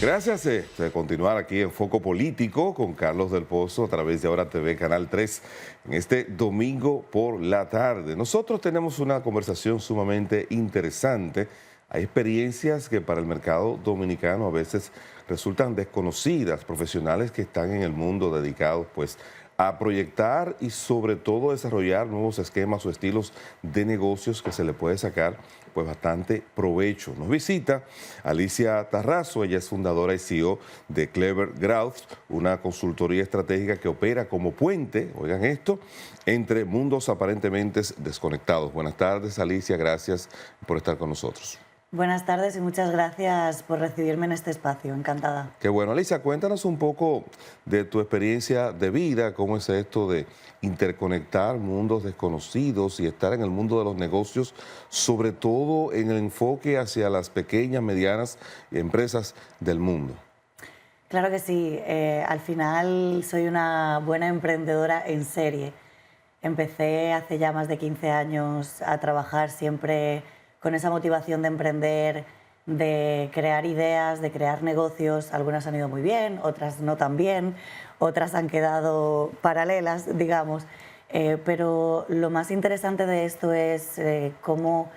Gracias de continuar aquí en Foco Político con Carlos del Pozo a través de Ahora TV Canal 3 en este domingo por la tarde. Nosotros tenemos una conversación sumamente interesante. Hay experiencias que para el mercado dominicano a veces resultan desconocidas, profesionales que están en el mundo dedicados pues a proyectar y sobre todo desarrollar nuevos esquemas o estilos de negocios que se le puede sacar pues bastante provecho. Nos visita Alicia Tarrazo, ella es fundadora y CEO de Clever Growth, una consultoría estratégica que opera como puente, oigan esto, entre mundos aparentemente desconectados. Buenas tardes, Alicia, gracias por estar con nosotros. Buenas tardes y muchas gracias por recibirme en este espacio, encantada. Qué bueno. Alicia, cuéntanos un poco de tu experiencia de vida, cómo es esto de interconectar mundos desconocidos y estar en el mundo de los negocios, sobre todo en el enfoque hacia las pequeñas, medianas empresas del mundo. Claro que sí, al final soy una buena emprendedora en serie. Empecé hace ya más de 15 años a trabajar siempre con esa motivación de emprender, de crear ideas, de crear negocios. Algunas han ido muy bien, otras no tan bien, otras han quedado paralelas, digamos. Pero lo más interesante de esto es cómo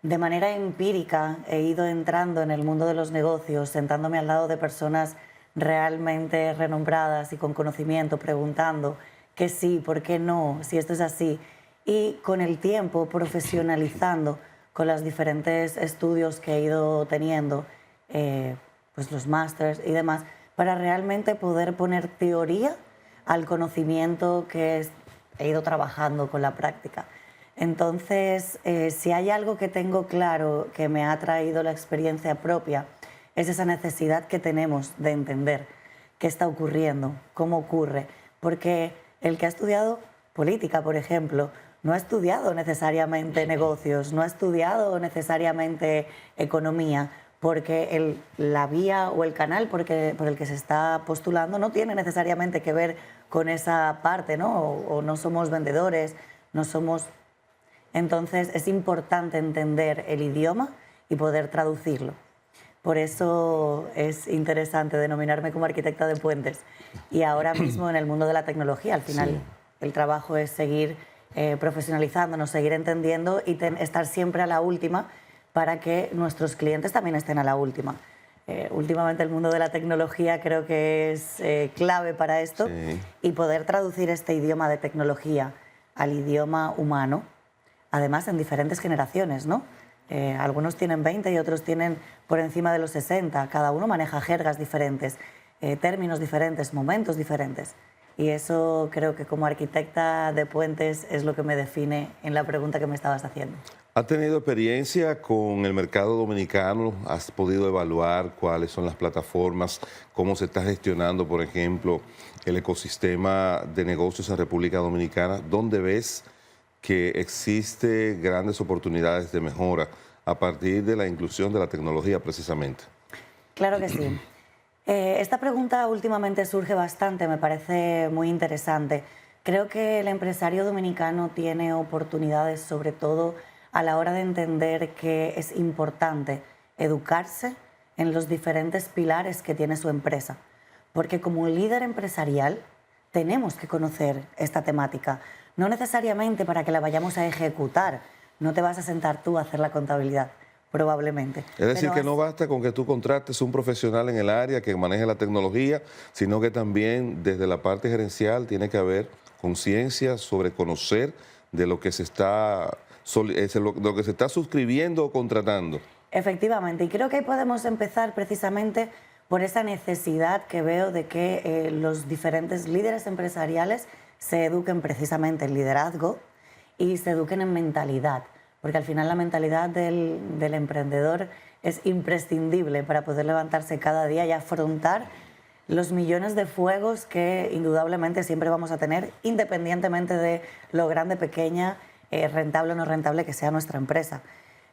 de manera empírica he ido entrando en el mundo de los negocios, sentándome al lado de personas realmente renombradas y con conocimiento, preguntando que sí, por qué no, si esto es así. Y con el tiempo profesionalizando con los diferentes estudios que he ido teniendo, pues los másters y demás, para realmente poder poner teoría al conocimiento que he ido trabajando con la práctica. Entonces, si hay algo que tengo claro que me ha traído la experiencia propia, es esa necesidad que tenemos de entender qué está ocurriendo, cómo ocurre, porque el que ha estudiado política, por ejemplo, no ha estudiado necesariamente negocios, no ha estudiado necesariamente economía, porque la vía o el canal por el que se está postulando no tiene necesariamente que ver con esa parte, ¿no? O no somos vendedores, no somos... Entonces es importante entender el idioma y poder traducirlo. Por eso es interesante denominarme como arquitecta de puentes. Y ahora mismo en el mundo de la tecnología, al final sí, el trabajo es seguir profesionalizándonos, seguir entendiendo y estar siempre a la última para que nuestros clientes también estén a la última. Últimamente el mundo de la tecnología creo que es clave para esto, sí, y poder traducir este idioma de tecnología al idioma humano, además en diferentes generaciones, ¿no? Algunos tienen 20 y otros tienen por encima de los 60, cada uno maneja jergas diferentes, términos diferentes, momentos diferentes. Y eso creo que como arquitecta de puentes es lo que me define en la pregunta que me estabas haciendo. ¿Has tenido experiencia con el mercado dominicano? ¿Has podido evaluar cuáles son las plataformas? ¿Cómo se está gestionando, por ejemplo, el ecosistema de negocios en República Dominicana? ¿Dónde ves que existe grandes oportunidades de mejora a partir de la inclusión de la tecnología precisamente? Claro que sí. Esta pregunta últimamente surge bastante, me parece muy interesante. Creo que el empresario dominicano tiene oportunidades, sobre todo a la hora de entender que es importante educarse en los diferentes pilares que tiene su empresa. Porque como líder empresarial tenemos que conocer esta temática, no necesariamente para que la vayamos a ejecutar. No te vas a sentar tú a hacer la contabilidad, probablemente. Es decir, que no basta con que tú contrates un profesional en el área que maneje la tecnología, sino que también desde la parte gerencial tiene que haber conciencia sobre conocer de lo que se está suscribiendo o contratando. Efectivamente, y creo que ahí podemos empezar precisamente por esa necesidad que veo de que los diferentes líderes empresariales se eduquen precisamente en liderazgo y se eduquen en mentalidad, porque al final la mentalidad del emprendedor es imprescindible para poder levantarse cada día y afrontar los millones de fuegos que indudablemente siempre vamos a tener, independientemente de lo grande, pequeña, rentable o no rentable que sea nuestra empresa.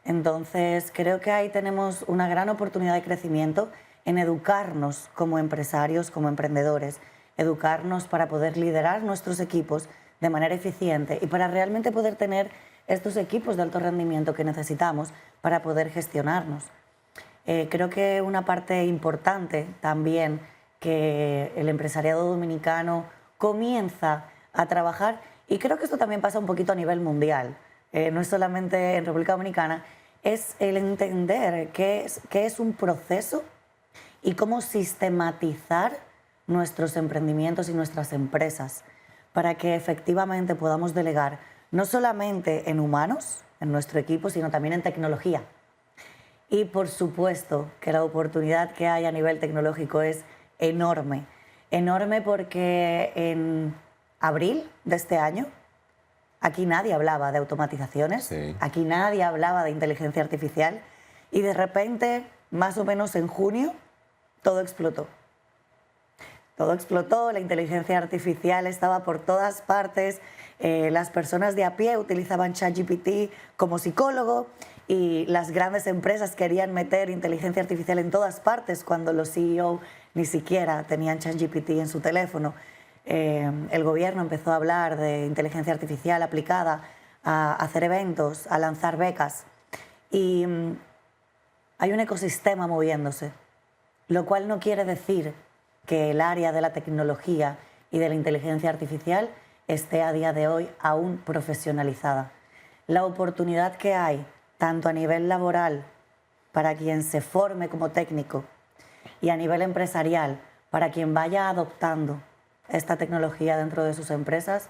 Entonces, creo que ahí tenemos una gran oportunidad de crecimiento en educarnos como empresarios, como emprendedores, educarnos para poder liderar nuestros equipos de manera eficiente y para realmente poder tener estos equipos de alto rendimiento que necesitamos para poder gestionarnos. Creo que una parte importante también que el empresariado dominicano comienza a trabajar, y creo que esto también pasa un poquito a nivel mundial, no es solamente en República Dominicana, es el entender qué es un proceso y cómo sistematizar nuestros emprendimientos y nuestras empresas para que efectivamente podamos delegar no solamente en humanos, en nuestro equipo, sino también en tecnología. Y por supuesto que la oportunidad que hay a nivel tecnológico es enorme. Enorme porque en abril de este año aquí nadie hablaba de automatizaciones, Sí. aquí nadie hablaba de inteligencia artificial y de repente, más o menos en junio, todo explotó. Todo explotó, la inteligencia artificial estaba por todas partes, las personas de a pie utilizaban ChatGPT como psicólogo y las grandes empresas querían meter inteligencia artificial en todas partes cuando los CEO ni siquiera tenían ChatGPT en su teléfono. El gobierno empezó a hablar de inteligencia artificial aplicada a hacer eventos, a lanzar becas y hay un ecosistema moviéndose, lo cual no quiere decir que el área de la tecnología y de la inteligencia artificial esté a día de hoy aún profesionalizada. La oportunidad que hay, tanto a nivel laboral, para quien se forme como técnico, y a nivel empresarial, para quien vaya adoptando esta tecnología dentro de sus empresas,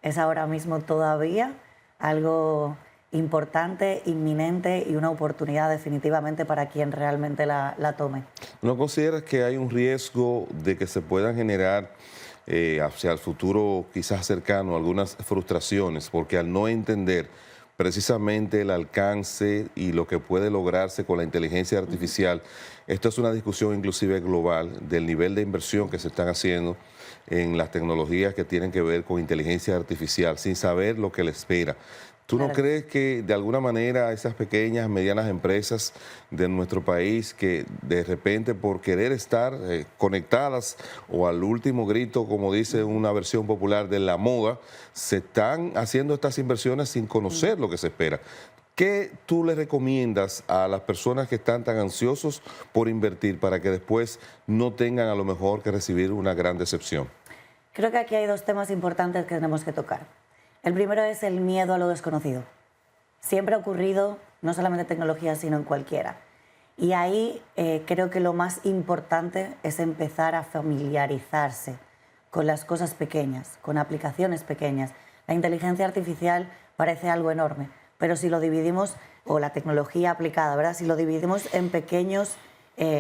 es ahora mismo todavía algo importante, inminente y una oportunidad definitivamente para quien realmente la tome. ¿No consideras que hay un riesgo de que se puedan generar hacia el futuro quizás cercano algunas frustraciones? Porque al no entender precisamente el alcance y lo que puede lograrse con la inteligencia artificial, esto es una discusión inclusive global del nivel de inversión que se están haciendo en las tecnologías que tienen que ver con inteligencia artificial, sin saber lo que le espera. ¿Tú no Claro. crees que de alguna manera esas pequeñas, medianas empresas de nuestro país que de repente por querer estar conectadas o al último grito, como dice una versión popular de la moda, se están haciendo estas inversiones sin conocer lo que se espera? ¿Qué tú le recomiendas a las personas que están tan ansiosos por invertir para que después no tengan a lo mejor que recibir una gran decepción? Creo que aquí hay dos temas importantes que tenemos que tocar. El primero es el miedo a lo desconocido. Siempre ha ocurrido, no solamente en tecnología, sino en cualquiera. Y ahí creo que lo más importante es empezar a familiarizarse con las cosas pequeñas, con aplicaciones pequeñas. La inteligencia artificial parece algo enorme, pero si lo dividimos, o la tecnología aplicada, ¿verdad? Si lo dividimos en pequeñas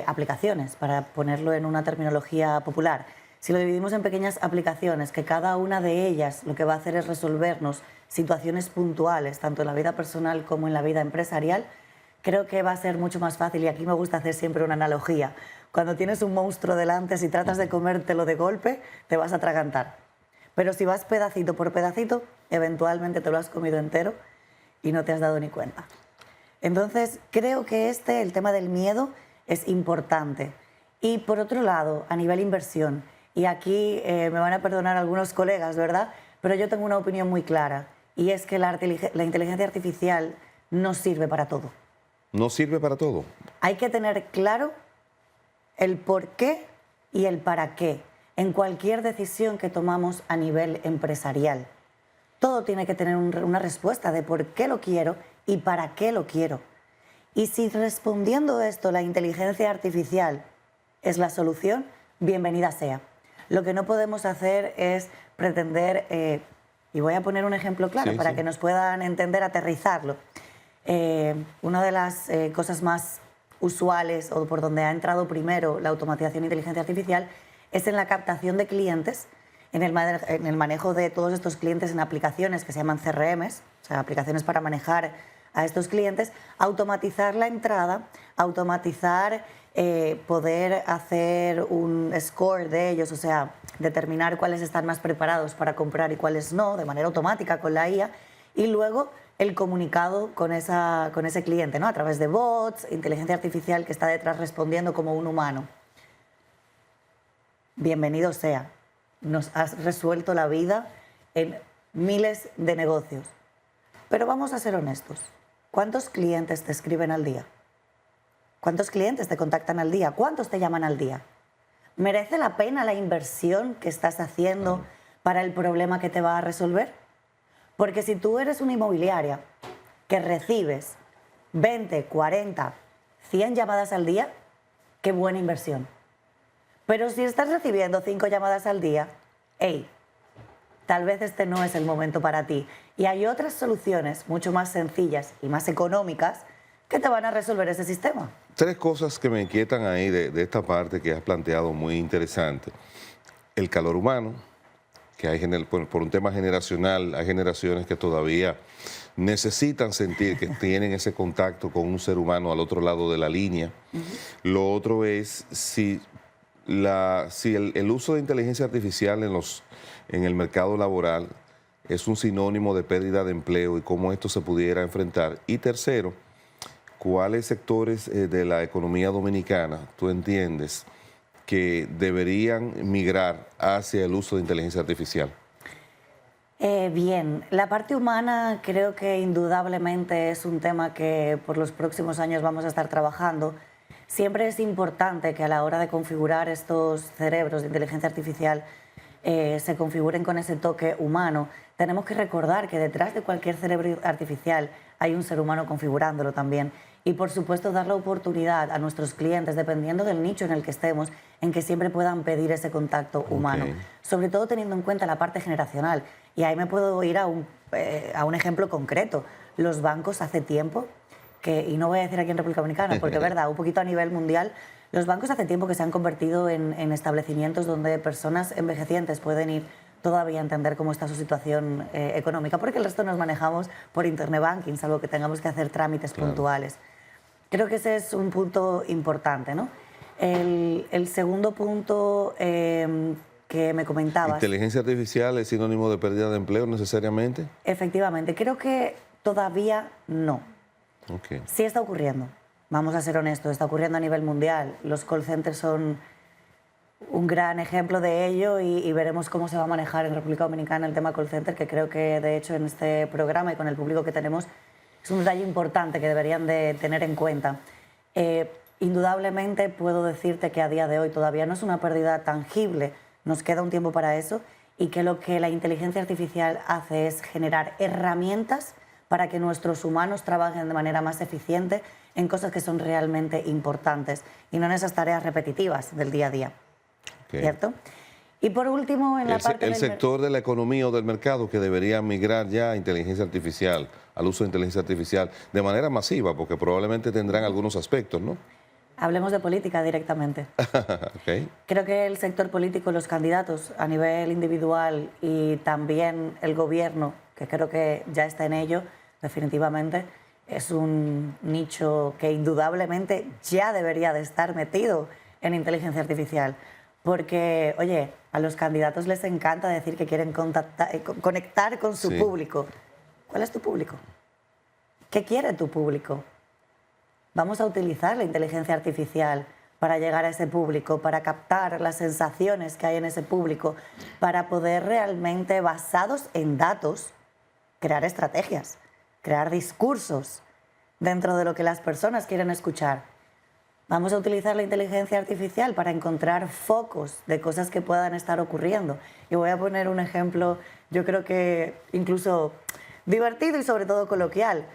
aplicaciones, para ponerlo en una terminología popular, si lo dividimos en pequeñas aplicaciones, que cada una de ellas lo que va a hacer es resolvernos situaciones puntuales, tanto en la vida personal como en la vida empresarial, creo que va a ser mucho más fácil. Y aquí me gusta hacer siempre una analogía. Cuando tienes un monstruo delante, si tratas de comértelo de golpe, te vas a atragantar. Pero si vas pedacito por pedacito, eventualmente te lo has comido entero y no te has dado ni cuenta. Entonces, creo que el tema del miedo es importante. Y por otro lado, a nivel inversión, y aquí me van a perdonar algunos colegas, ¿verdad? Pero yo tengo una opinión muy clara, y es que la inteligencia artificial no sirve para todo. ¿No sirve para todo? Hay que tener claro el por qué y el para qué en cualquier decisión que tomamos a nivel empresarial. Todo tiene que tener una respuesta de por qué lo quiero y para qué lo quiero. Y si respondiendo esto la inteligencia artificial es la solución, bienvenida sea. Lo que no podemos hacer es pretender, y voy a poner un ejemplo claro para que nos puedan entender, aterrizarlo. Una de las cosas más usuales o por donde ha entrado primero la automatización e inteligencia artificial es en la captación de clientes, en el manejo de todos estos clientes en aplicaciones que se llaman CRMs, o sea, aplicaciones para manejar a estos clientes, automatizar la entrada, automatizar, poder hacer un score de ellos, o sea, determinar cuáles están más preparados para comprar y cuáles no, de manera automática con la IA, y luego el comunicado con ese cliente, ¿no? A través de bots, inteligencia artificial que está detrás respondiendo como un humano. Bienvenido sea. Nos has resuelto la vida en miles de negocios. Pero vamos a ser honestos. ¿Cuántos clientes te escriben al día? ¿Cuántos clientes te contactan al día? ¿Cuántos te llaman al día? ¿Merece la pena la inversión que estás haciendo para el problema que te va a resolver? Porque si tú eres una inmobiliaria que recibes 20, 40, 100 llamadas al día, qué buena inversión. Pero si estás recibiendo 5 llamadas al día, hey, tal vez este no es el momento para ti. Y hay otras soluciones mucho más sencillas y más económicas que te van a resolver ese sistema. 3 cosas que me inquietan ahí de esta parte que has planteado muy interesante. El calor humano, que hay por un tema generacional, hay generaciones que todavía necesitan sentir que tienen ese contacto con un ser humano al otro lado de la línea. Lo otro es si el uso de inteligencia artificial en el mercado laboral es un sinónimo de pérdida de empleo y cómo esto se pudiera enfrentar. Y tercero, ¿cuáles sectores de la economía dominicana tú entiendes que deberían migrar hacia el uso de inteligencia artificial? Bien, la parte humana creo que indudablemente es un tema que por los próximos años vamos a estar trabajando. Siempre es importante que a la hora de configurar estos cerebros de inteligencia artificial se configuren con ese toque humano. Tenemos que recordar que detrás de cualquier cerebro artificial hay un ser humano configurándolo también. Y por supuesto dar la oportunidad a nuestros clientes, dependiendo del nicho en el que estemos, en que siempre puedan pedir ese contacto humano. Sobre todo teniendo en cuenta la parte generacional. Y ahí me puedo ir a un ejemplo concreto. Los bancos hace tiempo, y no voy a decir aquí en República Dominicana, porque es verdad, un poquito a nivel mundial, los bancos hace tiempo que se han convertido en establecimientos donde personas envejecientes pueden ir todavía a entender cómo está su situación económica, porque el resto nos manejamos por internet banking, salvo que tengamos que hacer trámites puntuales. Creo que ese es un punto importante, ¿no? El segundo punto que me comentabas... ¿Inteligencia artificial es sinónimo de pérdida de empleo necesariamente? Efectivamente, creo que todavía no. Sí está ocurriendo, vamos a ser honestos, está ocurriendo a nivel mundial. Los call centers son un gran ejemplo de ello y veremos cómo se va a manejar en República Dominicana el tema call center, que creo que de hecho en este programa y con el público que tenemos es un detalle importante que deberían de tener en cuenta. Indudablemente puedo decirte que a día de hoy todavía no es una pérdida tangible, nos queda un tiempo para eso, y que lo que la inteligencia artificial hace es generar herramientas para que nuestros humanos trabajen de manera más eficiente en cosas que son realmente importantes y no en esas tareas repetitivas del día a día. ¿Cierto? Y por último, en la parte el sector de la economía o del mercado que debería migrar ya a inteligencia artificial, al uso de inteligencia artificial de manera masiva, porque probablemente tendrán algunos aspectos, ¿no? Hablemos de política directamente. Creo que el sector político, los candidatos a nivel individual y también el gobierno, que creo que ya está en ello, definitivamente, es un nicho que indudablemente ya debería de estar metido en inteligencia artificial. Porque, oye, a los candidatos les encanta decir que quieren conectar con su público. ¿Cuál es tu público? ¿Qué quiere tu público? Vamos a utilizar la inteligencia artificial para llegar a ese público, para captar las sensaciones que hay en ese público, para poder realmente, basados en datos, crear estrategias, crear discursos dentro de lo que las personas quieren escuchar. Vamos a utilizar la inteligencia artificial para encontrar focos de cosas que puedan estar ocurriendo. Y voy a poner un ejemplo, yo creo que incluso divertido y sobre todo coloquial.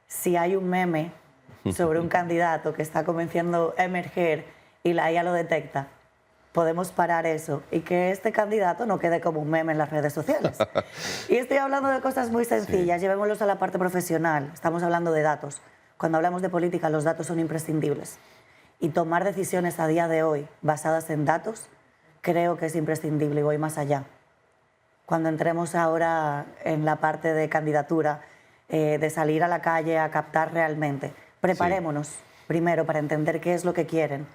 Si hay un meme sobre un candidato que está comenzando a emerger y la IA lo detecta, podemos parar eso y que este candidato no quede como un meme en las redes sociales. Y estoy hablando de cosas muy sencillas, llevémoslos a la parte profesional. Estamos hablando de datos. Cuando hablamos de política, los datos son imprescindibles. Y tomar decisiones a día de hoy basadas en datos, creo que es imprescindible y voy más allá. Cuando entremos ahora en la parte de candidatura, de salir a la calle a captar realmente, preparémonos primero para entender qué es lo que quieren,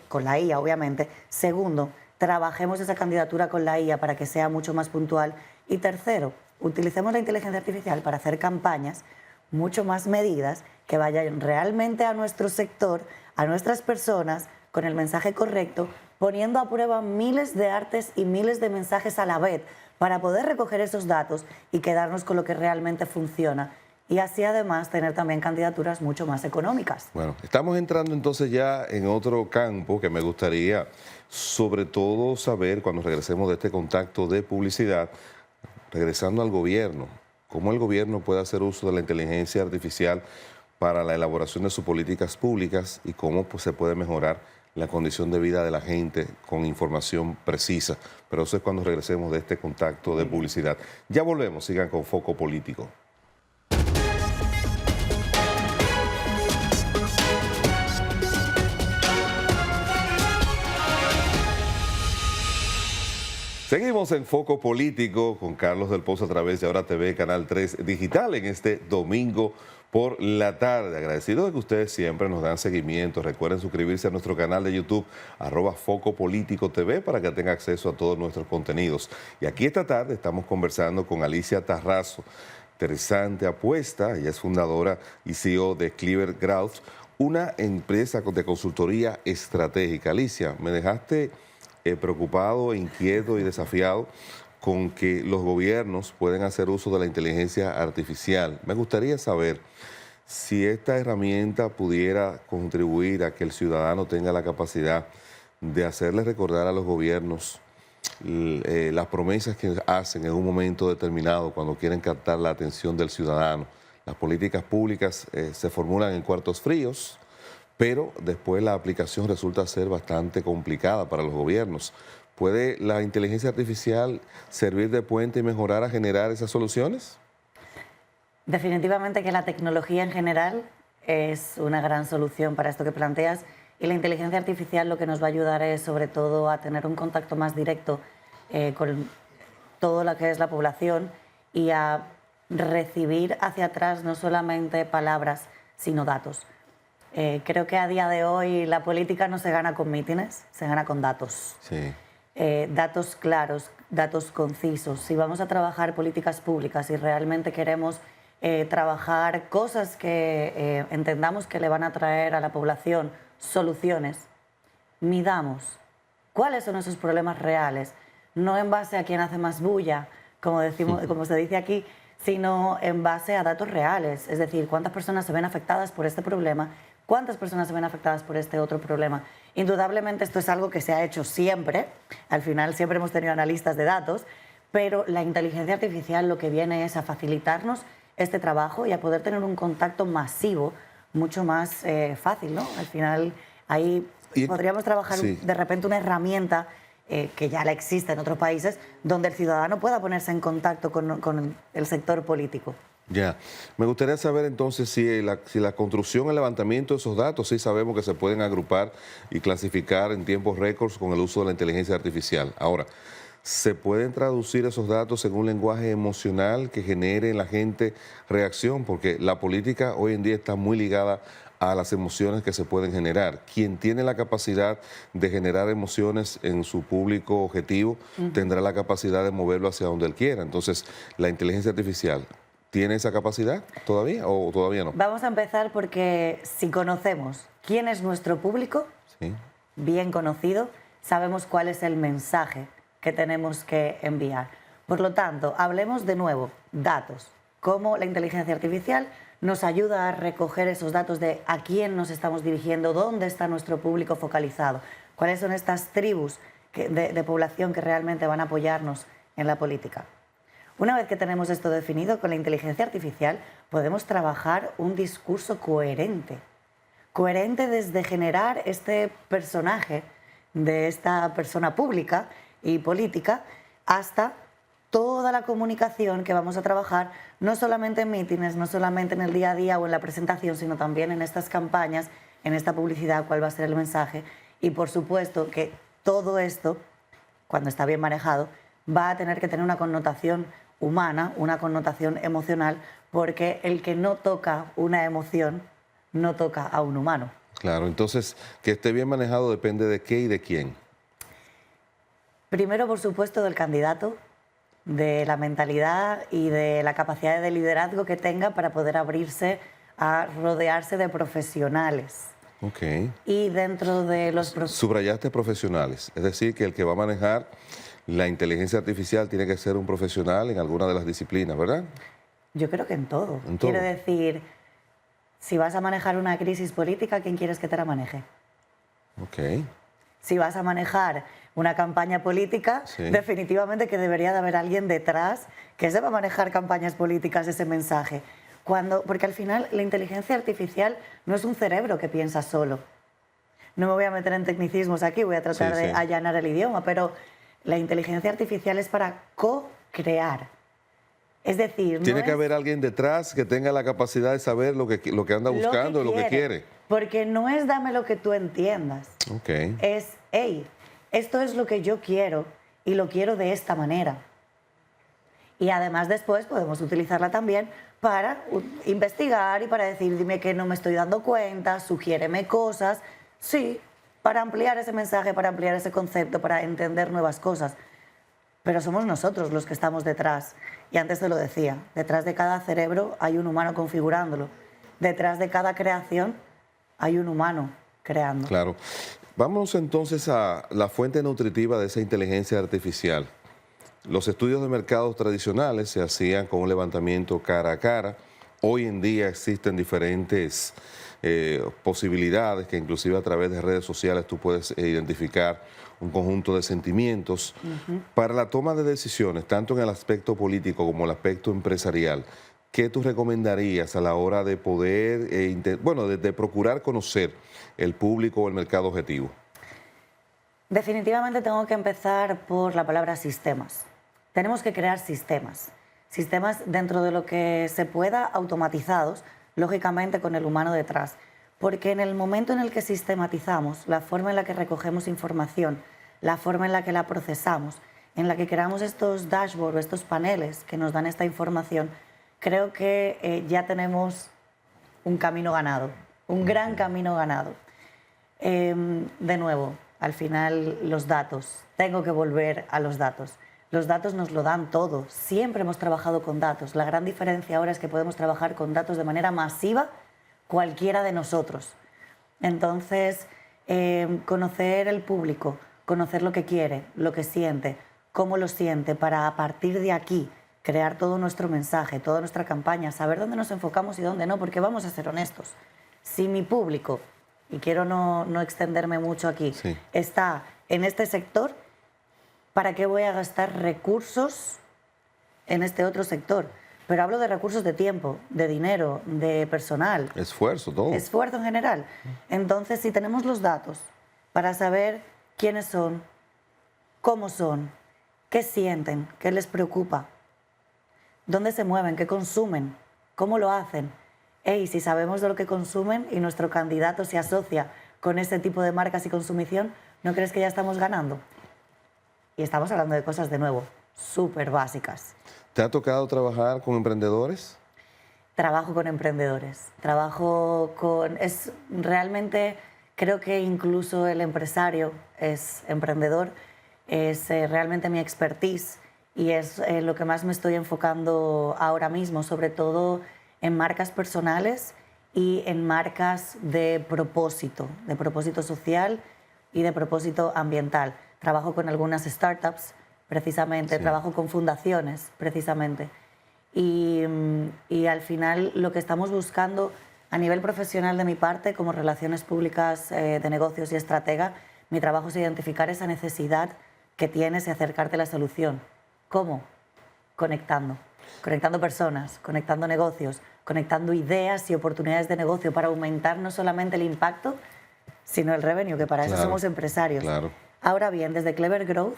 con la IA obviamente. Segundo, trabajemos esa candidatura con la IA para que sea mucho más puntual. Y tercero, utilicemos la inteligencia artificial para hacer campañas mucho más medidas que vayan realmente a nuestro sector, a nuestras personas, con el mensaje correcto, poniendo a prueba miles de artes y miles de mensajes a la vez para poder recoger esos datos y quedarnos con lo que realmente funciona, y así además tener también candidaturas mucho más económicas. Bueno, estamos entrando entonces ya en otro campo que me gustaría sobre todo saber cuando regresemos de este contacto de publicidad, regresando al gobierno, cómo el gobierno puede hacer uso de la inteligencia artificial para la elaboración de sus políticas públicas y cómo pues, se puede mejorar la condición de vida de la gente con información precisa. Pero eso es cuando regresemos de este contacto de publicidad. Ya volvemos, sigan con Foco Político. Seguimos en Foco Político con Carlos del Pozo a través de Ahora TV, Canal 3 Digital, en este domingo por la tarde. Agradecido de que ustedes siempre nos dan seguimiento. Recuerden suscribirse a nuestro canal de YouTube, @Foco Político TV, para que tenga acceso a todos nuestros contenidos. Y aquí esta tarde estamos conversando con Alicia Tarrazo. Interesante apuesta. Ella es fundadora y CEO de Clever Growth, una empresa de consultoría estratégica. Alicia, me dejaste preocupado, inquieto y desafiado con que los gobiernos pueden hacer uso de la inteligencia artificial. Me gustaría saber si esta herramienta pudiera contribuir a que el ciudadano tenga la capacidad de hacerle recordar a los gobiernos las promesas que hacen en un momento determinado cuando quieren captar la atención del ciudadano. Las políticas públicas se formulan en cuartos fríos, pero después la aplicación resulta ser bastante complicada para los gobiernos. ¿Puede la inteligencia artificial servir de puente y mejorar a generar esas soluciones? Definitivamente que la tecnología en general es una gran solución para esto que planteas, y la inteligencia artificial lo que nos va a ayudar es sobre todo a tener un contacto más directo con todo lo que es la población y a recibir hacia atrás no solamente palabras, sino datos. Creo que a día de hoy la política no se gana con mítines, se gana con datos. Sí. Datos claros, datos concisos. Si vamos a trabajar políticas públicas y realmente queremos trabajar cosas que entendamos que le van a traer a la población soluciones, midamos cuáles son esos problemas reales, no en base a quién hace más bulla, como se dice aquí, sino en base a datos reales. Es decir, cuántas personas se ven afectadas por este problema, cuántas personas se ven afectadas por este otro problema. Indudablemente esto es algo que se ha hecho siempre, al final siempre hemos tenido analistas de datos, pero la inteligencia artificial lo que viene es a facilitarnos este trabajo y a poder tener un contacto masivo mucho más fácil, ¿no? Al final ahí podríamos trabajar de repente una herramienta que ya la existe en otros países, donde el ciudadano pueda ponerse en contacto con el sector político. Ya, me gustaría saber entonces si la construcción, el levantamiento de esos datos, sí sabemos que se pueden agrupar y clasificar en tiempos récords con el uso de la inteligencia artificial. Ahora, ¿se pueden traducir esos datos en un lenguaje emocional que genere en la gente reacción? Porque la política hoy en día está muy ligada a las emociones que se pueden generar. Quien tiene la capacidad de generar emociones en su público objetivo tendrá la capacidad de moverlo hacia donde él quiera. Entonces, la inteligencia artificial, ¿tiene esa capacidad todavía o todavía no? Vamos a empezar porque si conocemos quién es nuestro público, sí, bien conocido, sabemos cuál es el mensaje que tenemos que enviar. Por lo tanto, hablemos de nuevo, datos, cómo la inteligencia artificial nos ayuda a recoger esos datos de a quién nos estamos dirigiendo, dónde está nuestro público focalizado, cuáles son estas tribus de población que realmente van a apoyarnos en la política. Una vez que tenemos esto definido, con la inteligencia artificial podemos trabajar un discurso coherente. Coherente desde generar este personaje de esta persona pública y política hasta toda la comunicación que vamos a trabajar, no solamente en mítines, no solamente en el día a día o en la presentación, sino también en estas campañas, en esta publicidad, cuál va a ser el mensaje. Y por supuesto que todo esto, cuando está bien manejado, va a tener que tener una connotación humana, una connotación emocional, porque el que no toca una emoción no toca a un humano. Claro, entonces, que esté bien manejado depende de qué y de quién. Primero, por supuesto, del candidato, de la mentalidad y de la capacidad de liderazgo que tenga para poder abrirse a rodearse de profesionales. Ok. Y dentro de los... Subrayaste profesionales, es decir, que el que va a manejar la inteligencia artificial tiene que ser un profesional en alguna de las disciplinas, ¿verdad? Yo creo que en todo. En todo. Quiero decir, si vas a manejar una crisis política, ¿quién quieres que te la maneje? Ok. Si vas a manejar una campaña política, Sí. definitivamente que debería de haber alguien detrás que sepa manejar campañas políticas, ese mensaje. Porque al final la inteligencia artificial no es un cerebro que piensa solo. No me voy a meter en tecnicismos aquí, voy a tratar de allanar el idioma, pero la inteligencia artificial es para co-crear. Es decir, Tiene que haber alguien detrás que tenga la capacidad de saber lo que anda buscando, lo que quiere. Porque no es dame lo que tú entiendas. Ok. Es, hey, esto es lo que yo quiero y lo quiero de esta manera. Y además después podemos utilizarla también para investigar y para decir, dime que no me estoy dando cuenta, sugiéreme cosas. Sí, para ampliar ese mensaje, para ampliar ese concepto, para entender nuevas cosas. Pero somos nosotros los que estamos detrás. Y antes te lo decía, detrás de cada cerebro hay un humano configurándolo. Detrás de cada creación hay un humano creando. Claro. Vamos entonces a la fuente nutritiva de esa inteligencia artificial. Los estudios de mercados tradicionales se hacían con un levantamiento cara a cara. Hoy en día existen diferentes posibilidades que inclusive a través de redes sociales tú puedes identificar un conjunto de sentimientos. Para la toma de decisiones, tanto en el aspecto político como en el aspecto empresarial, ¿qué tú recomendarías a la hora de poder, de procurar conocer el público o el mercado objetivo? Definitivamente tengo que empezar por la palabra sistemas. Tenemos que crear sistemas. Sistemas dentro de lo que se pueda, automatizados, lógicamente con el humano detrás. Porque en el momento en el que sistematizamos, la forma en la que recogemos información, la forma en la que la procesamos, en la que creamos estos dashboards, estos paneles que nos dan esta información, creo que ya tenemos un camino ganado, un gran camino ganado. De nuevo, al final los datos, tengo que volver a los datos. Los datos nos lo dan todo, siempre hemos trabajado con datos. La gran diferencia ahora es que podemos trabajar con datos de manera masiva cualquiera de nosotros. Entonces, conocer el público, conocer lo que quiere, lo que siente, cómo lo siente, para a partir de aquí crear todo nuestro mensaje, toda nuestra campaña, saber dónde nos enfocamos y dónde no, porque vamos a ser honestos. Si mi público, y quiero no extenderme mucho aquí, está en este sector, ¿para qué voy a gastar recursos en este otro sector? Pero hablo de recursos de tiempo, de dinero, de personal. Esfuerzo, todo. Esfuerzo en general. Entonces, si tenemos los datos para saber quiénes son, cómo son, qué sienten, qué les preocupa, dónde se mueven, qué consumen, cómo lo hacen. Y si sabemos de lo que consumen y nuestro candidato se asocia con ese tipo de marcas y consumición, ¿no crees que ya estamos ganando? Y estamos hablando de cosas, de nuevo, súper básicas. ¿Te ha tocado trabajar con emprendedores? Trabajo con emprendedores. Realmente creo que incluso el empresario es emprendedor. Es realmente mi expertise y es lo que más me estoy enfocando ahora mismo, sobre todo en marcas personales y en marcas de propósito social y de propósito ambiental. Trabajo con algunas startups, precisamente, trabajo con fundaciones, precisamente. Y al final lo que estamos buscando a nivel profesional de mi parte, como relaciones públicas de negocios y estratega, mi trabajo es identificar esa necesidad que tienes y acercarte a la solución. ¿Cómo? Conectando. Conectando personas, conectando negocios, conectando ideas y oportunidades de negocio para aumentar no solamente el impacto, sino el revenue, que para eso somos empresarios. Claro. Ahora bien, desde Clever Growth,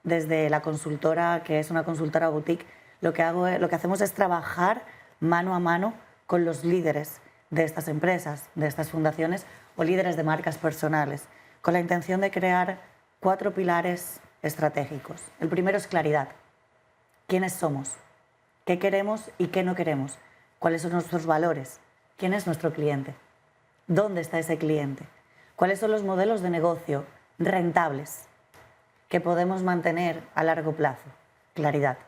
desde la consultora, que es una consultora boutique, lo que hacemos es trabajar mano a mano con los líderes de estas empresas, de estas fundaciones o líderes de marcas personales, con la intención de crear 4 pilares estratégicos. El primero es claridad. ¿Quiénes somos? ¿Qué queremos y qué no queremos? ¿Cuáles son nuestros valores? ¿Quién es nuestro cliente? ¿Dónde está ese cliente? ¿Cuáles son los modelos de negocio rentables que podemos mantener a largo plazo? Claridad.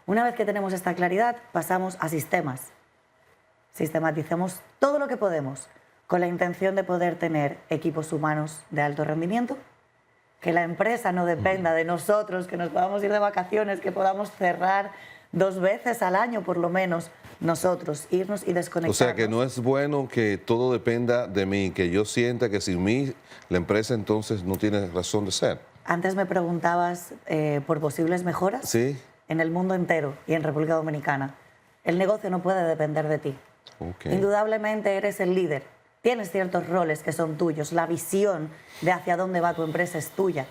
Una vez que tenemos esta claridad, pasamos a sistemas. Sistematicemos todo lo que podemos con la intención de poder tener equipos humanos de alto rendimiento, que la empresa no dependa de nosotros, que nos podamos ir de vacaciones, que podamos cerrar 2 veces al año por lo menos nosotros irnos y desconectarnos. O sea que no es bueno que todo dependa de mí, que yo sienta que sin mí la empresa entonces no tiene razón de ser. Antes me preguntabas por posibles mejoras. Sí. En el mundo entero y en República Dominicana. El negocio no puede depender de ti. Okay. Indudablemente eres el líder. Tienes ciertos roles que son tuyos. La visión de hacia dónde va tu empresa es tuya.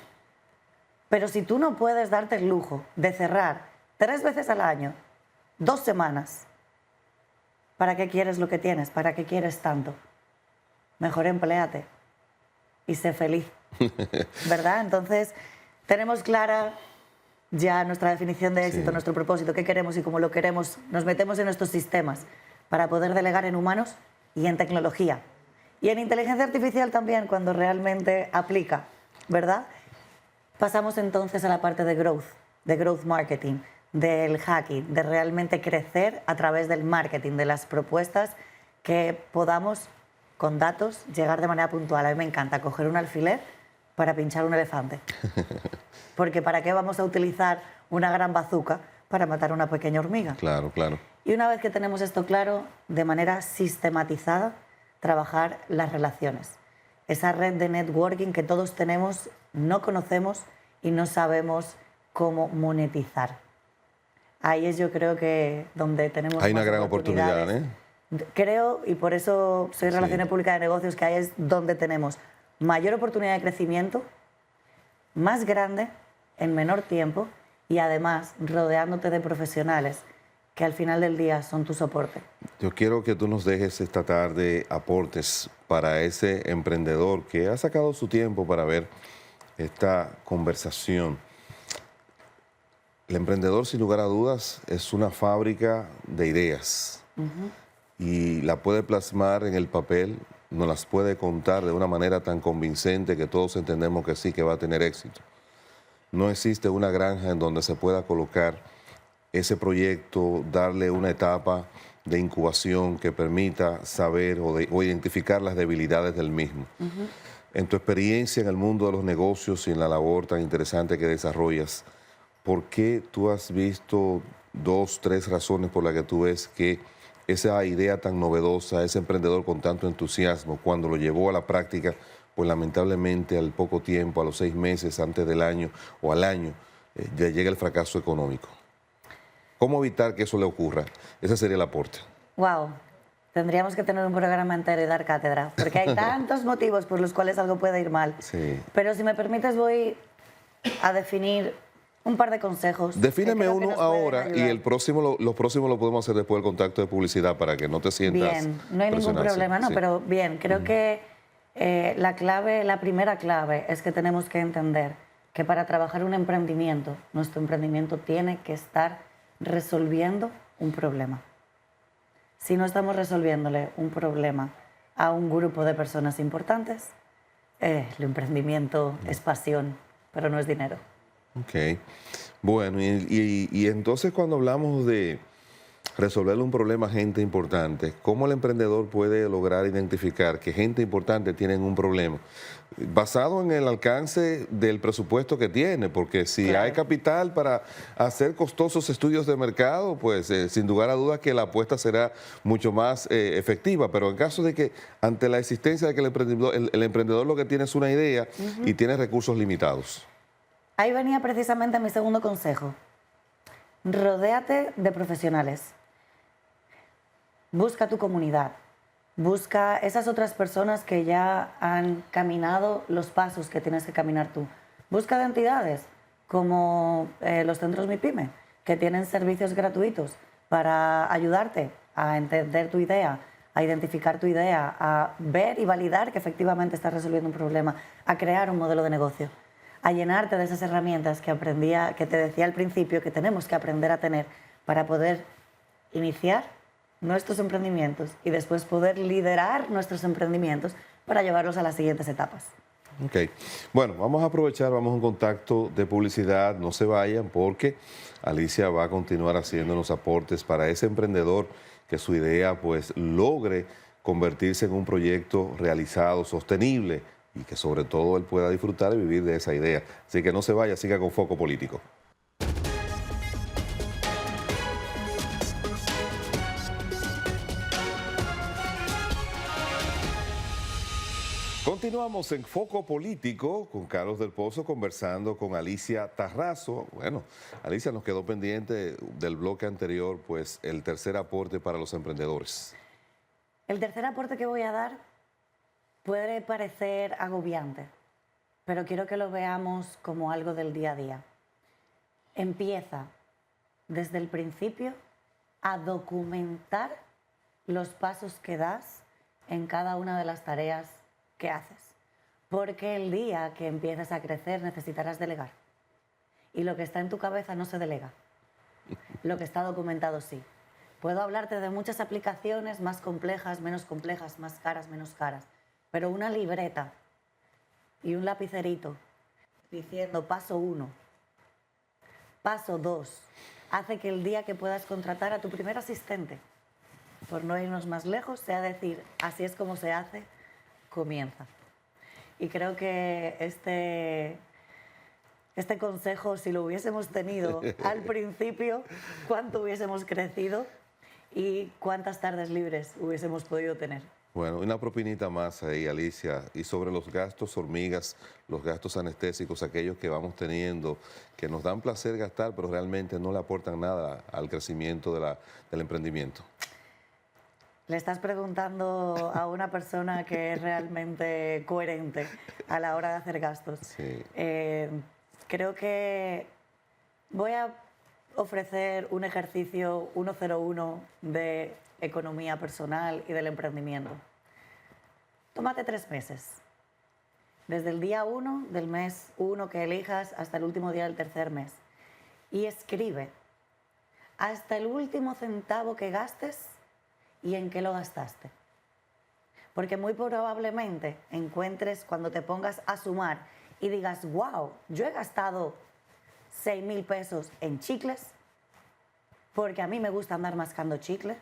Pero si tú no puedes darte el lujo de cerrar 3 veces al año, 2 semanas, ¿para qué quieres lo que tienes? ¿Para qué quieres tanto? Mejor empléate y sé feliz. ¿Verdad? Entonces, tenemos clara ya nuestra definición de éxito, nuestro propósito, qué queremos y cómo lo queremos. Nos metemos en estos sistemas para poder delegar en humanos y en tecnología. Y en inteligencia artificial también, cuando realmente aplica, ¿verdad? Pasamos entonces a la parte de growth marketing, del hacking, de realmente crecer a través del marketing, de las propuestas que podamos, con datos, llegar de manera puntual. A mí me encanta coger un alfiler para pinchar un elefante. Porque ¿para qué vamos a utilizar una gran bazuca para matar a una pequeña hormiga? Claro, claro. Y una vez que tenemos esto claro, de manera sistematizada, trabajar las relaciones. Esa red de networking que todos tenemos, no conocemos y no sabemos cómo monetizar. Ahí es, yo creo, que donde tenemos hay más una gran oportunidad, ¿eh? Creo, y por eso soy Relaciones Públicas de Negocios, que ahí es donde tenemos mayor oportunidad de crecimiento, más grande, en menor tiempo y además rodeándote de profesionales que al final del día son tu soporte. Yo quiero que tú nos dejes esta tarde aportes para ese emprendedor que ha sacado su tiempo para ver esta conversación. El emprendedor, sin lugar a dudas, es una fábrica de ideas y la puede plasmar en el papel, nos las puede contar de una manera tan convincente que todos entendemos que sí, que va a tener éxito. No existe una granja en donde se pueda colocar ese proyecto, darle una etapa de incubación que permita saber o identificar las debilidades del mismo. En tu experiencia en el mundo de los negocios y en la labor tan interesante que desarrollas, ¿por qué tú has visto 2, 3 razones por las que tú ves que esa idea tan novedosa, ese emprendedor con tanto entusiasmo, cuando lo llevó a la práctica, pues lamentablemente al poco tiempo, a los 6 meses antes del año o al año, ya llega el fracaso económico? ¿Cómo evitar que eso le ocurra? Ese sería el aporte. Wow, tendríamos que tener un programa entero y dar cátedra, porque hay tantos motivos por los cuales algo puede ir mal. Sí. Pero si me permites, voy a definir un par de consejos. Defíneme uno ahora y los próximos lo podemos hacer después del contacto de publicidad para que no te sientas bien, no hay ningún presionado. problema, no, Sí. pero bien, creo que la primera clave es que tenemos que entender que para trabajar un emprendimiento, nuestro emprendimiento tiene que estar resolviendo un problema. Si no estamos resolviéndole un problema a un grupo de personas importantes, el emprendimiento es pasión, pero no es dinero. Ok. Bueno, y entonces cuando hablamos de resolver un problema a gente importante, ¿cómo el emprendedor puede lograr identificar que gente importante tiene un problema? Basado en el alcance del presupuesto que tiene, porque si Claro. hay capital para hacer costosos estudios de mercado, pues sin lugar a dudas que la apuesta será mucho más efectiva. Pero en caso de que ante la existencia de que el emprendedor lo que tiene es una idea y tiene recursos limitados. Ahí venía precisamente mi segundo consejo. Rodéate de profesionales. Busca tu comunidad. Busca esas otras personas que ya han caminado los pasos que tienes que caminar tú. Busca de entidades como los centros MIPYME, que tienen servicios gratuitos para ayudarte a entender tu idea, a identificar tu idea, a ver y validar que efectivamente estás resolviendo un problema, a crear un modelo de negocio, a llenarte de esas herramientas que te decía al principio que tenemos que aprender a tener para poder iniciar nuestros emprendimientos y después poder liderar nuestros emprendimientos para llevarlos a las siguientes etapas. Ok. Bueno, vamos a aprovechar, vamos a un contacto de publicidad, no se vayan porque Alicia va a continuar haciendo los aportes para ese emprendedor que su idea pues logre convertirse en un proyecto realizado, sostenible y que sobre todo él pueda disfrutar y vivir de esa idea. Así que no se vaya, siga con Foco Político. Continuamos en Foco Político con Carlos del Pozo conversando con Alicia Tarrazo. Bueno, Alicia, nos quedó pendiente del bloque anterior, pues el tercer aporte para los emprendedores. El tercer aporte que voy a dar puede parecer agobiante, pero quiero que lo veamos como algo del día a día. Empieza desde el principio a documentar los pasos que das en cada una de las tareas que haces. Porque el día que empieces a crecer necesitarás delegar. Y lo que está en tu cabeza no se delega. Lo que está documentado sí. Puedo hablarte de muchas aplicaciones más complejas, más caras, menos caras. Pero una libreta y un lapicerito diciendo paso 1, paso 2, hace que el día que puedas contratar a tu primer asistente, por no irnos más lejos, sea decir, así es como se hace, comienza. Y creo que este consejo, si lo hubiésemos tenido al principio, cuánto hubiésemos crecido y cuántas tardes libres hubiésemos podido tener. Bueno, una propinita más ahí, Alicia, y sobre los gastos hormigas, los gastos anestésicos, aquellos que vamos teniendo, que nos dan placer gastar, pero realmente no le aportan nada al crecimiento del emprendimiento. Le estás preguntando a una persona que es realmente coherente a la hora de hacer gastos. Sí. Creo que voy a ofrecer un ejercicio 101 de economía personal y del emprendimiento. Tómate 3 meses. Desde el día 1 del mes 1 que elijas hasta el último día del tercer mes. Y escribe hasta el último centavo que gastes y en qué lo gastaste. Porque muy probablemente encuentres cuando te pongas a sumar y digas, wow, yo he gastado 6.000 pesos en chicles porque a mí me gusta andar mascando chicle.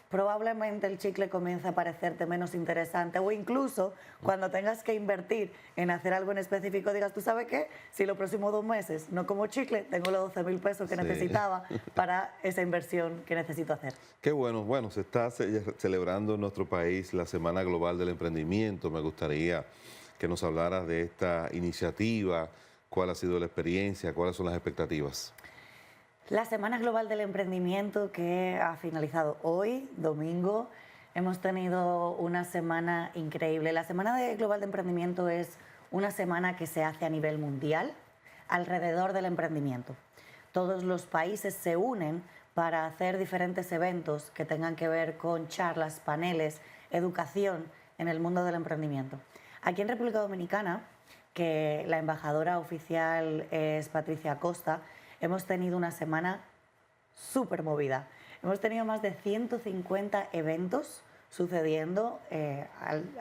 Probablemente el chicle comience a parecerte menos interesante o incluso cuando tengas que invertir en hacer algo en específico digas, ¿tú sabes qué? Si los próximos 2 meses no como chicle, tengo los 12.000 pesos que necesitaba para esa inversión que necesito hacer. Qué bueno. Bueno, se está celebrando en nuestro país la Semana Global del Emprendimiento. Me gustaría que nos hablaras de esta iniciativa, cuál ha sido la experiencia, cuáles son las expectativas. La Semana Global del Emprendimiento que ha finalizado hoy, domingo, hemos tenido una semana increíble. La Semana Global de Emprendimiento es una semana que se hace a nivel mundial alrededor del emprendimiento. Todos los países se unen para hacer diferentes eventos que tengan que ver con charlas, paneles, educación en el mundo del emprendimiento. Aquí en República Dominicana, que la embajadora oficial es Patricia Costa, hemos tenido una semana súper movida. Hemos tenido más de 150 eventos sucediendo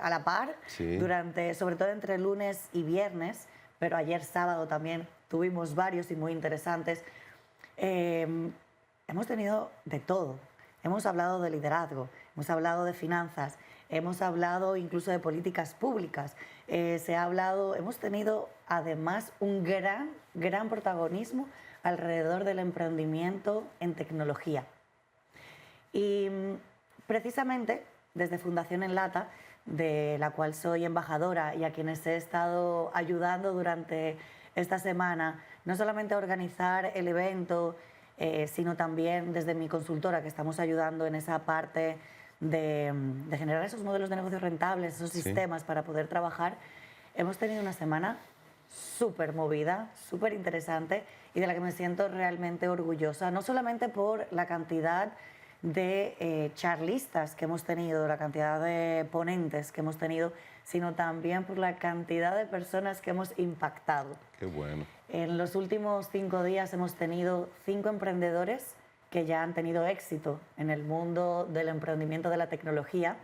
a la par, sí, sobre todo entre lunes y viernes, pero ayer sábado también tuvimos varios y muy interesantes. Hemos tenido de todo. Hemos hablado de liderazgo, hemos hablado de finanzas, hemos hablado incluso de políticas públicas. Hemos tenido además un gran protagonismo alrededor del emprendimiento en tecnología. Y precisamente desde Fundación Enlata, de la cual soy embajadora y a quienes he estado ayudando durante esta semana, no solamente a organizar el evento, sino también desde mi consultora, que estamos ayudando en esa parte de generar esos modelos de negocios rentables, esos sistemas para poder trabajar. Hemos tenido una semana súper movida, súper interesante y de la que me siento realmente orgullosa, no solamente por la cantidad de charlistas que hemos tenido, la cantidad de ponentes que hemos tenido, sino también por la cantidad de personas que hemos impactado. Qué bueno. En los últimos 5 días hemos tenido 5 emprendedores que ya han tenido éxito en el mundo del emprendimiento de la tecnología.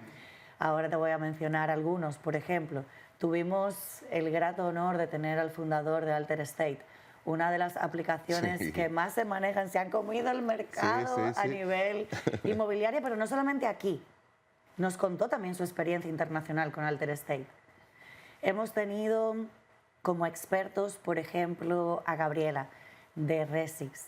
Ahora te voy a mencionar algunos. Por ejemplo, tuvimos el grato honor de tener al fundador de Alter State, una de las aplicaciones que más se manejan, se han comido el mercado a nivel inmobiliario, pero no solamente aquí. Nos contó también su experiencia internacional con Alter State. Hemos tenido como expertos, por ejemplo, a Gabriela de Resix,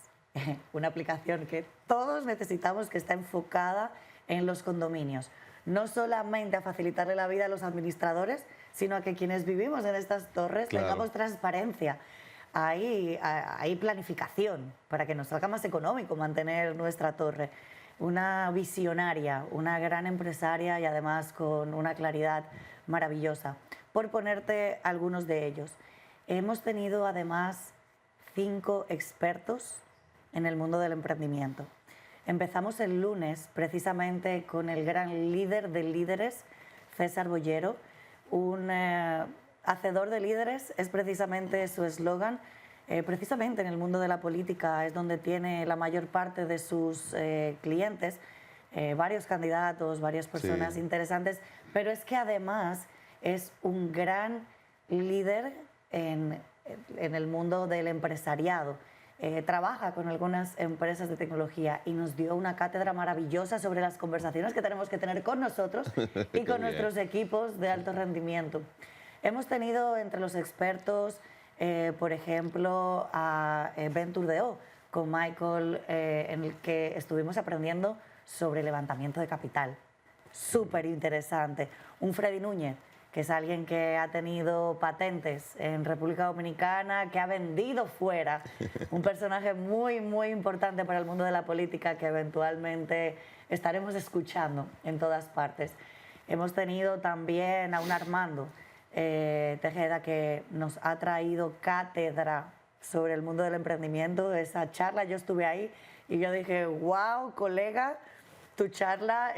una aplicación que todos necesitamos, que está enfocada en los condominios. no solamente a facilitarle la vida a los administradores, sino a que quienes vivimos en estas torres tengamos transparencia. Hay planificación para que nos salga más económico mantener nuestra torre. Una visionaria, una gran empresaria y además con una claridad maravillosa. Por ponerte algunos de ellos. Hemos tenido además 5 expertos en el mundo del emprendimiento. Empezamos el lunes precisamente con el gran líder de líderes, César Bollero, un hacedor de líderes, es precisamente su eslogan. Precisamente en el mundo de la política es donde tiene la mayor parte de sus clientes, varios candidatos, varias personas interesantes, pero es que además es un gran líder en el mundo del empresariado. Trabaja con algunas empresas de tecnología y nos dio una cátedra maravillosa sobre las conversaciones que tenemos que tener con nosotros y con nuestros equipos de alto rendimiento. Hemos tenido entre los expertos, por ejemplo, a Venture.io con Michael, en el que estuvimos aprendiendo sobre levantamiento de capital. Súper interesante. Un Freddy Núñez, que es alguien que ha tenido patentes en República Dominicana, que ha vendido fuera. Un personaje muy, muy importante para el mundo de la política que eventualmente estaremos escuchando en todas partes. Hemos tenido también a un Armando Tejeda, que nos ha traído cátedra sobre el mundo del emprendimiento. Esa charla, yo estuve ahí y yo dije, wow, colega, tu charla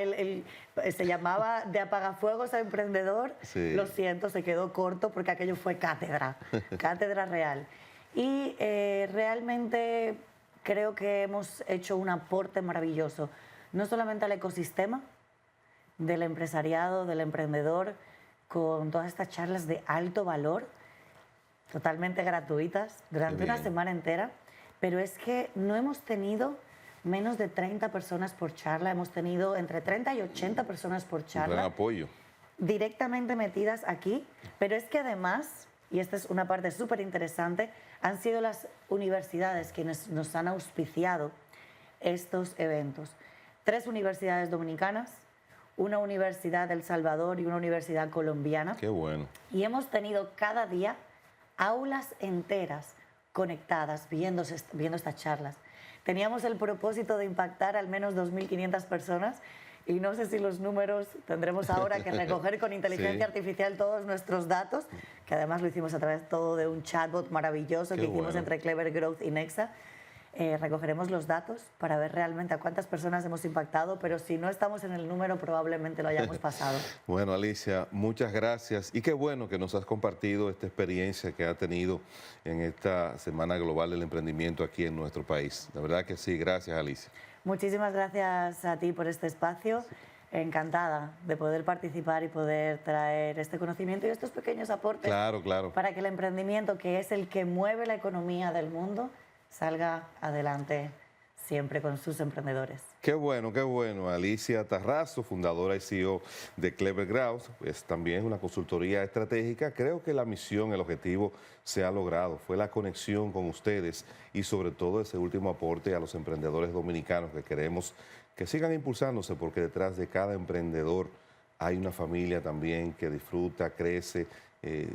se llamaba De apagafuegos a emprendedor. Sí. Lo siento, se quedó corto porque aquello fue cátedra, cátedra real. Y realmente creo que hemos hecho un aporte maravilloso, no solamente al ecosistema del empresariado, del emprendedor, con todas estas charlas de alto valor, totalmente gratuitas, durante una semana entera, pero es que no hemos tenido menos de 30 personas por charla, hemos tenido entre 30 y 80 personas por charla. Un gran apoyo. Directamente metidas aquí, pero es que además, y esta es una parte súper interesante, han sido las universidades quienes nos han auspiciado estos eventos. 3 universidades dominicanas, una universidad de El Salvador y una universidad colombiana. Qué bueno. Y hemos tenido cada día aulas enteras conectadas, viendo estas charlas. Teníamos el propósito de impactar al menos 2.500 personas y no sé si los números tendremos ahora que recoger con inteligencia artificial todos nuestros datos, que además lo hicimos a través todo de un chatbot maravilloso que hicimos entre Clever Growth y Nexa. Recogeremos los datos para ver realmente a cuántas personas hemos impactado, pero si no estamos en el número probablemente lo hayamos pasado. Bueno, Alicia, muchas gracias y qué bueno que nos has compartido esta experiencia que ha tenido en esta Semana Global del Emprendimiento aquí en nuestro país. La verdad que sí, gracias, Alicia. Muchísimas gracias a ti por este espacio. Encantada de poder participar y poder traer este conocimiento y estos pequeños aportes para que el emprendimiento, que es el que mueve la economía del mundo, salga adelante siempre con sus emprendedores. Qué bueno, qué bueno. Alicia Tarrazo, fundadora y CEO de Clever Growth, es también una consultoría estratégica. Creo que la misión, el objetivo se ha logrado. Fue la conexión con ustedes y sobre todo ese último aporte a los emprendedores dominicanos que queremos que sigan impulsándose, porque detrás de cada emprendedor hay una familia también que disfruta, crece,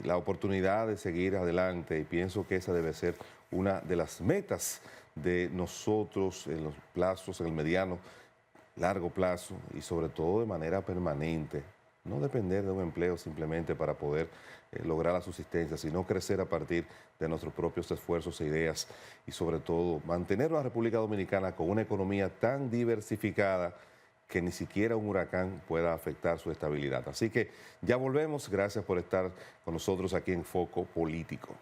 la oportunidad de seguir adelante, y pienso que esa debe ser una de las metas de nosotros en los plazos, en el mediano, largo plazo y sobre todo de manera permanente. No depender de un empleo simplemente para poder lograr la subsistencia, sino crecer a partir de nuestros propios esfuerzos e ideas y sobre todo mantener a la República Dominicana con una economía tan diversificada que ni siquiera un huracán pueda afectar su estabilidad. Así que ya volvemos. Gracias por estar con nosotros aquí en Foco Político.